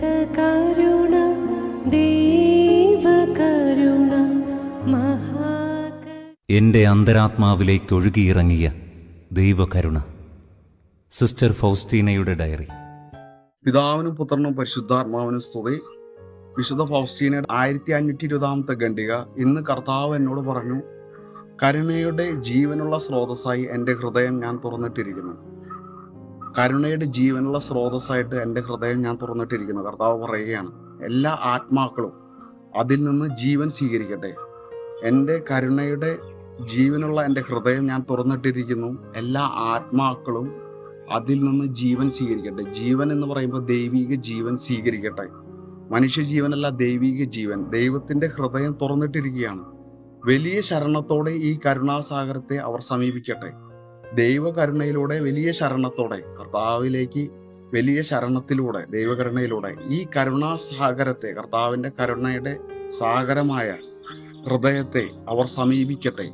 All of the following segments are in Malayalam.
കരുണ ദൈവകരുണ എൻ്റെ അന്തരാത്മാവിലേക്ക് ഒഴുകിയിറങ്ങിയ ദൈവകരുണ. Sister ഫൗസ്റ്റീനയുടെ diary. പിതാവിനും പുത്രനും പരിശുദ്ധാത്മാവിനും സ്തുതി. വിശുദ്ധ ഫൗസ്റ്റീനയുടെ 1520 ഖണ്ഡിക. ഇന്ന് കർത്താവ് എന്നോട് പറഞ്ഞു, കരുണയുടെ ജീവനുള്ള സ്രോതസ്സായി എൻ്റെ ഹൃദയം ഞാൻ തുറന്നിട്ടിരിക്കുന്നു. കരുണയുടെ ജീവനുള്ള സ്രോതസ്സായിട്ട് എൻ്റെ ഹൃദയം ഞാൻ തുറന്നിട്ടിരിക്കുന്നു. കർത്താവ് പറയുകയാണ്, എല്ലാ ആത്മാക്കളും അതിൽ നിന്ന് ജീവൻ സ്വീകരിക്കട്ടെ. എൻ്റെ കരുണയുടെ ജീവനുള്ള എൻ്റെ ഹൃദയം ഞാൻ തുറന്നിട്ടിരിക്കുന്നു. എല്ലാ ആത്മാക്കളും അതിൽ നിന്ന് ജീവൻ സ്വീകരിക്കട്ടെ. ജീവൻ എന്ന് പറയുമ്പോൾ ദൈവിക ജീവൻ സ്വീകരിക്കട്ടെ. മനുഷ്യ ജീവനല്ല, ദൈവിക ജീവൻ. ദൈവത്തിൻ്റെ ഹൃദയം തുറന്നിട്ടിരിക്കുകയാണ്. വലിയ ശരണത്തോടെ ഈ കരുണാസാഗരത്തെ അവർ സമീപിക്കട്ടെ. ദൈവകരുണയിലൂടെ വലിയ ശരണത്തോടെ കർത്താവിലേക്ക്, വലിയ ശരണത്തിലൂടെ, ദൈവകരുണയിലൂടെ ഈ കരുണാസാഗരത്തെ, കർത്താവിൻ്റെ കരുണയുടെ സാഗരമായ ഹൃദയത്തെ അവർ സമീപിക്കട്ടെ.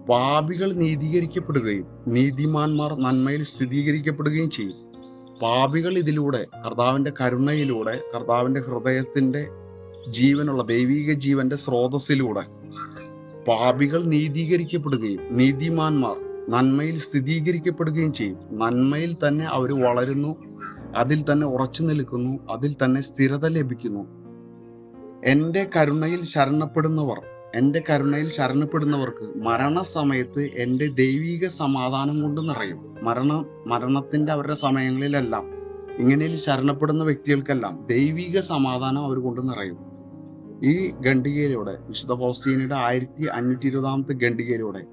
പാപികൾ നീതീകരിക്കപ്പെടുകയും നീതിമാന്മാർ നന്മയിൽ സ്ഥിരീകരിക്കപ്പെടുകയും ചെയ്യും. പാപികൾ ഇതിലൂടെ, കർത്താവിൻ്റെ കരുണയിലൂടെ, കർത്താവിൻ്റെ ഹൃദയത്തിൻ്റെ ജീവനുള്ള ദൈവിക ജീവന്റെ സ്രോതസ്സിലൂടെ പാപികൾ നീതീകരിക്കപ്പെടുകയും നീതിമാന്മാർ നന്മയിൽ സ്ഥിരീകരിക്കപ്പെടുകയും ചെയ്യും. നന്മയിൽ തന്നെ അവർ വളരുന്നു, അതിൽ തന്നെ ഉറച്ചു നിൽക്കുന്നു, അതിൽ തന്നെ സ്ഥിരത ലഭിക്കുന്നു. എൻ്റെ കരുണയിൽ ശരണപ്പെടുന്നവർക്ക് മരണസമയത്ത് എൻ്റെ ദൈവിക സമാധാനം കൊണ്ട് നിറയും. മരണത്തിൻ്റെ അവരുടെ സമയങ്ങളിലെല്ലാം ഇങ്ങനെ ശരണപ്പെടുന്ന വ്യക്തികൾക്കെല്ലാം ദൈവിക സമാധാനം അവർ കൊണ്ട് നിറയും. ഈ ഖണ്ഡികയിലൂടെ, വിശുദ്ധ ഫൗസ്റ്റീനയുടെ 1520 ഖണ്ഡികയിലൂടെ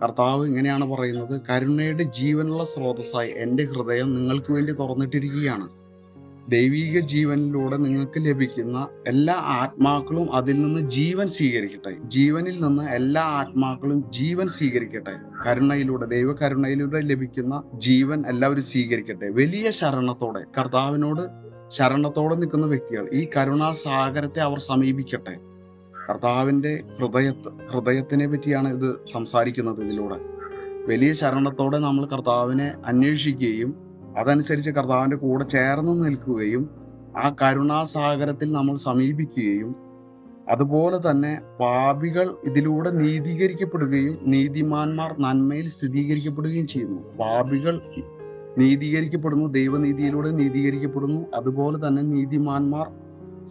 കർത്താവ് ഇങ്ങനെയാണ് പറയുന്നത്, കരുണയുടെ ജീവനുള്ള സ്രോതസ്സായി എൻ്റെ ഹൃദയം നിങ്ങൾക്ക് വേണ്ടി തുറന്നിട്ടിരിക്കുകയാണ്. ദൈവിക ജീവനിലൂടെ നിങ്ങൾക്ക് ലഭിക്കുന്ന എല്ലാ ആത്മാക്കളും അതിൽ നിന്ന് ജീവൻ സ്വീകരിക്കട്ടെ. ജീവനിൽ നിന്ന് എല്ലാ ആത്മാക്കളും ജീവൻ സ്വീകരിക്കട്ടെ. കരുണയിലൂടെ, ദൈവകരുണയിലൂടെ ലഭിക്കുന്ന ജീവൻ എല്ലാവരും സ്വീകരിക്കട്ടെ. വലിയ ശരണത്തോടെ, കർത്താവിനോട് ശരണത്തോടെ നിൽക്കുന്ന വ്യക്തികൾ ഈ കരുണാസാഗരത്തെ അവർ സമീപിക്കട്ടെ. കർത്താവിൻ്റെ ഹൃദയത്തിനെ പറ്റിയാണ് ഇത് സംസാരിക്കുന്നത്. ഇതിലൂടെ വലിയ ശരണത്തോടെ നമ്മൾ കർത്താവിനെ അന്വേഷിക്കുകയും അതനുസരിച്ച് കർത്താവിൻ്റെ കൂടെ ചേർന്ന് നിൽക്കുകയും ആ കരുണാസാഗരത്തിൽ നമ്മൾ സമീപിക്കുകയും, അതുപോലെ തന്നെ പാപികൾ ഇതിലൂടെ നീതീകരിക്കപ്പെടുകയും നീതിമാന്മാർ നന്മയിൽ സ്ഥിരീകരിക്കപ്പെടുകയും ചെയ്യുന്നു. പാപികൾ നീതീകരിക്കപ്പെടുന്നു, ദൈവനീതിയിലൂടെ നീതീകരിക്കപ്പെടുന്നു. അതുപോലെ തന്നെ നീതിമാന്മാർ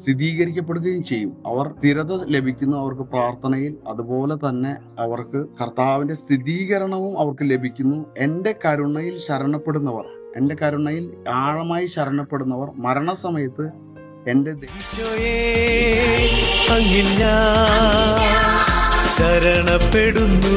സ്ഥിരീകരിക്കപ്പെടുകയും ചെയ്യും. അവർ സ്ഥിരത ലഭിക്കുന്നു അവർക്ക് പ്രാർത്ഥനയിൽ. അതുപോലെ തന്നെ അവർക്ക് കർത്താവിൻ്റെ സ്ഥിരീകരണവും അവർക്ക് ലഭിക്കുന്നു. എൻ്റെ കരുണയിൽ ശരണപ്പെടുന്നവർ, എൻ്റെ കരുണയിൽ ആഴമായി ശരണപ്പെടുന്നവർ മരണസമയത്ത് എൻ്റെ ശരണപ്പെടുന്നു.